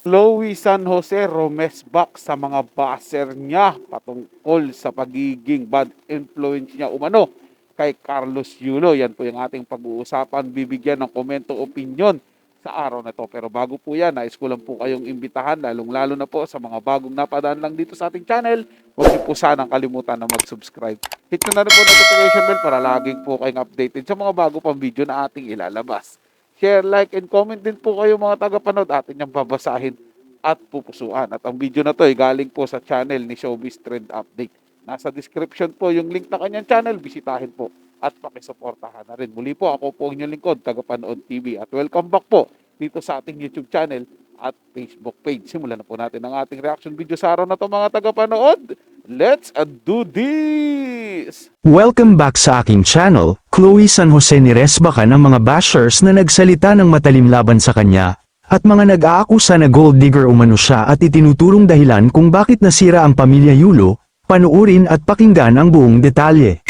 Chloe San Jose rumesbak sa mga baser niya patungkol sa pagiging bad influence niya umano kay Carlos Yulo. Yan po yung ating pag-uusapan. Bibigyan ng komento opinion sa araw na to. Pero bago po yan, nais ko lang po kayong imbitahan, lalong-lalo na po sa mga bagong napadaan lang dito sa ating channel. Huwag niyo po sanang kalimutan na mag-subscribe. Hit nyo na rin po notification bell para laging po kayong updated sa mga bago pang video na ating ilalabas. Share, like, and comment din po kayo mga tagapanood. Atin niyang babasahin at pupusuan. At ang video na to ay galing po sa channel ni Showbiz Trend Update. Nasa description po yung link na kanyang channel. Bisitahin po at pakisuportahan na rin. Muli po, ako po ang inyong lingkod, Tagapanood TV. At welcome back po dito sa ating YouTube channel at Facebook page. Simulan na po natin ang ating reaction video sa araw na to mga tagapanood. Let's do this! Welcome back sa aking channel. Chloe San Jose niresbakan ang mga bashers na nagsalita ng matalim laban sa kanya, at mga nag-aakusa na gold digger umano siya at itinuturong dahilan kung bakit nasira ang pamilya Yulo. Panuurin at pakinggan ang buong detalye.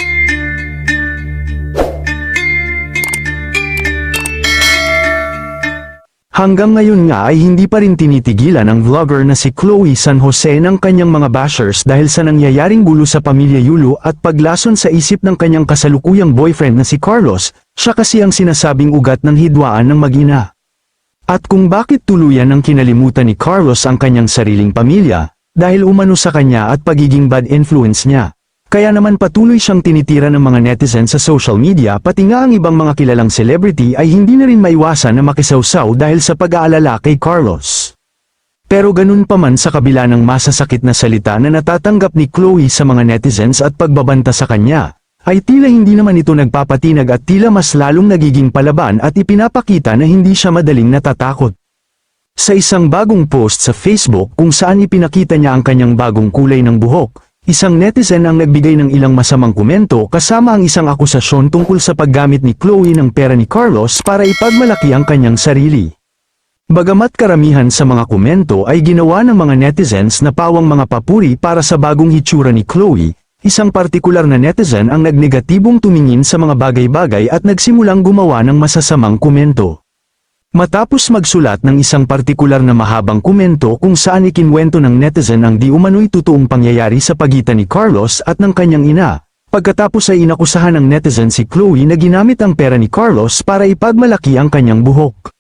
Hanggang ngayon nga ay hindi pa rin tinitigilan ang vlogger na si Chloe San Jose ng kanyang mga bashers dahil sa nangyayaring gulo sa pamilya Yulo at paglason sa isip ng kanyang kasalukuyang boyfriend na si Carlos. Siya kasi ang sinasabing ugat ng hidwaan ng mag-ina. At kung bakit tuluyan ng kinalimutan ni Carlos ang kanyang sariling pamilya, dahil umano sa kanya at pagiging bad influence niya. Kaya naman patuloy siyang tinitira ng mga netizens sa social media, pati nga ang ibang mga kilalang celebrity ay hindi na rin maiwasan na makisawsaw dahil sa pag-aalala kay Carlos. Pero ganun pa man, sa kabila ng masasakit na salita na natatanggap ni Chloe sa mga netizens at pagbabanta sa kanya, ay tila hindi naman ito nagpapatinag at tila mas lalong nagiging palaban at ipinapakita na hindi siya madaling natatakot. Sa isang bagong post sa Facebook kung saan ipinakita niya ang kanyang bagong kulay ng buhok, isang netizen ang nagbigay ng ilang masamang komento kasama ang isang akusasyon tungkol sa paggamit ni Chloe ng pera ni Carlos para ipagmalaki ang kanyang sarili. Bagamat karamihan sa mga komento ay ginawa ng mga netizens na pawang mga papuri para sa bagong hitsura ni Chloe, isang partikular na netizen ang nagnegatibong tumingin sa mga bagay-bagay at nagsimulang gumawa ng masasamang komento. Matapos magsulat ng isang partikular na mahabang komento kung saan ikinwento ng netizen ang di umano'y totoong pangyayari sa pagitan ni Carlos at ng kanyang ina, pagkatapos ay inakusahan ng netizen si Chloe na ginamit ang pera ni Carlos para ipagmalaki ang kanyang buhok.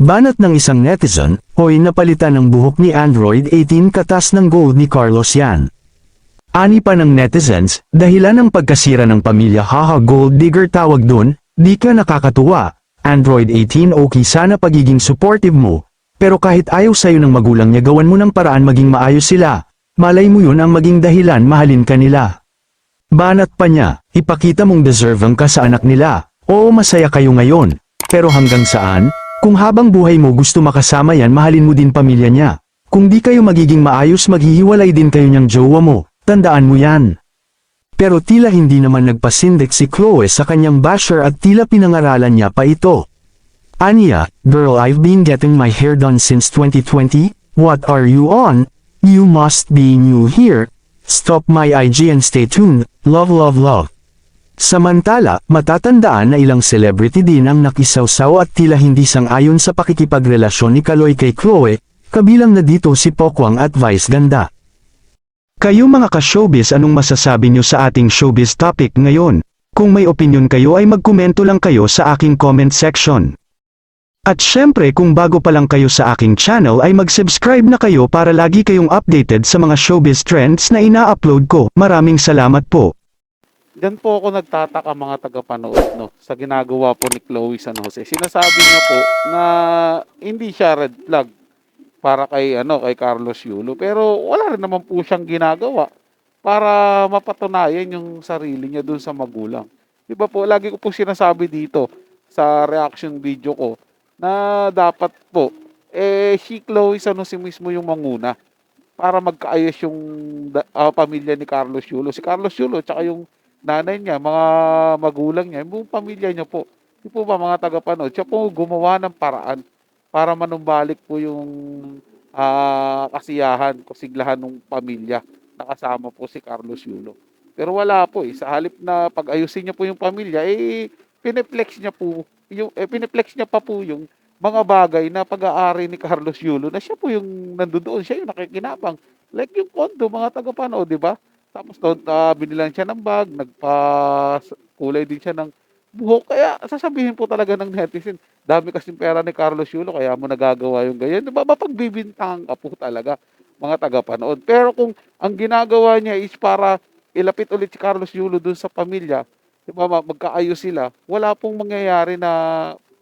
Banat ng isang netizen, "Hoy, napalitan ang buhok ni Android 18 katas ng gold ni Carlos yan." Ani pa ng netizens, dahilan ng pagkasira ng pamilya, haha, gold digger tawag dun, di ka nakakatuwa. Android 18, okay sana pagiging supportive mo, pero kahit ayaw sa'yo ng magulang niya, gawan mo ng paraan maging maayos sila, malay mo yun ang maging dahilan mahalin ka nila. Banat pa niya, ipakita mong deserving ka sa anak nila, oo masaya kayo ngayon, pero hanggang saan? Kung habang buhay mo gusto makasama yan, mahalin mo din pamilya niya. Kung di kayo magiging maayos, maghihiwalay din kayo niyang jowa mo, tandaan mo yan. Pero tila hindi naman nagpasindik si Chloe sa kanyang basher at tila pinangaralan niya pa ito. Aniya, "Girl, I've been getting my hair done since 2020, what are you on? You must be new here. Stop my IG and stay tuned, love love love." Samantala, matatandaan na ilang celebrity din ang nakisawsaw at tila hindi sang-ayon sa pakikipagrelasyon ni Kaloy kay Chloe, kabilang na dito si Pokwang at Vice Ganda. Kayo mga ka-showbiz, anong masasabi nyo sa ating showbiz topic ngayon? Kung may opinion kayo ay magkomento lang kayo sa aking comment section. At syempre, kung bago pa lang kayo sa aking channel ay mag-subscribe na kayo para lagi kayong updated sa mga showbiz trends na ina-upload ko. Maraming salamat po. Diyan po ako nagtataka mga tagapanood, no, sa ginagawa po ni Chloe San Jose. Sinasabi niya po na hindi siya red flag para kay Carlos Yulo, pero wala rin naman po siyang ginagawa para mapatunayan yung sarili niya dun sa magulang. 'Di ba po, lagi ko po sinasabi dito sa reaction video ko na dapat po si Chloe San Jose mismo yung manguna para magkaayos yung pamilya ni Carlos Yulo. Si Carlos Yulo tsaka yung nanay niya, mga magulang niya, yung buong pamilya niya po. Di po ba mga tagapanood, siya po gumawa ng paraan para manumbalik po yung kasiyahan, kasiglahan ng pamilya na kasama po si Carlos Yulo. Pero wala po eh. Sa halip na pag-ayusin niya po yung pamilya, pineplex niya po, pineplex niya pa po yung mga bagay na pag-aari ni Carlos Yulo na siya po yung nandoon, siya yung nakikinabang. Like yung condo, mga tagapanood, di ba? Tapos binilan siya ng bag, kulay din siya ng buhok. Kaya sasabihin po talaga ng netizen, dami kasing pera ni Carlos Yulo, kaya mo nagagawa yung ganyan. Di ba? Mapagbibintangan ka po talaga, mga tagapanood. Pero kung ang ginagawa niya is para ilapit ulit si Carlos Yulo dun sa pamilya, di ba, magkaayos sila, wala pong mangyayari na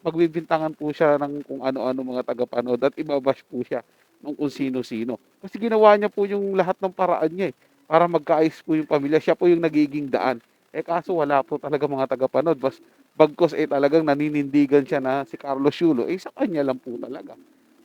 magbibintangan po siya ng kung ano-ano mga tagapanood at ibabash po siya ng kung sino-sino. Kasi ginawa niya po yung lahat ng paraan niya para magkaayos po yung pamilya. Siya po yung nagiging daan. Kaso wala po talaga mga tagapanood. Bagkos talagang naninindigan siya na si Carlos Yulo, sa kanya lang po talaga.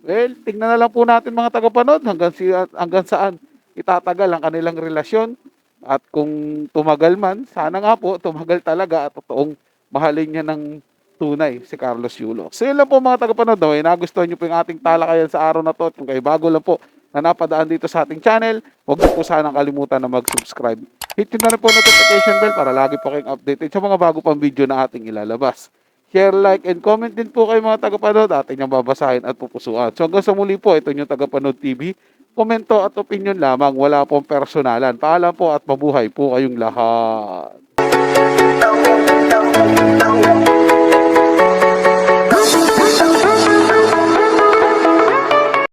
Well, tingnan na lang po natin mga tagapanood hanggang saan itatagal ang kanilang relasyon. At kung tumagal man, sana nga po tumagal talaga at totoong mahalin niya ng tunay si Carlos Yulo. So yun lang po mga tagapanood. Nagustuhan niyo po yung ating talakayan sa araw na to. At kung kayo bago lang po na napadaan dito sa ating channel, huwag niyo po sanang kalimutan na mag-subscribe. Hit nyo na rin po notification bell para lagi po kayong updated sa mga bago pang video na ating ilalabas. Share, like, and comment din po kayo mga tagapanood. Atin yung babasahin at pupusuan. So hanggang sa muli po, ito yung Tagapanood TV. Komento at opinion lamang. Wala pong personalan. Paalam po at mabuhay po kayong lahat.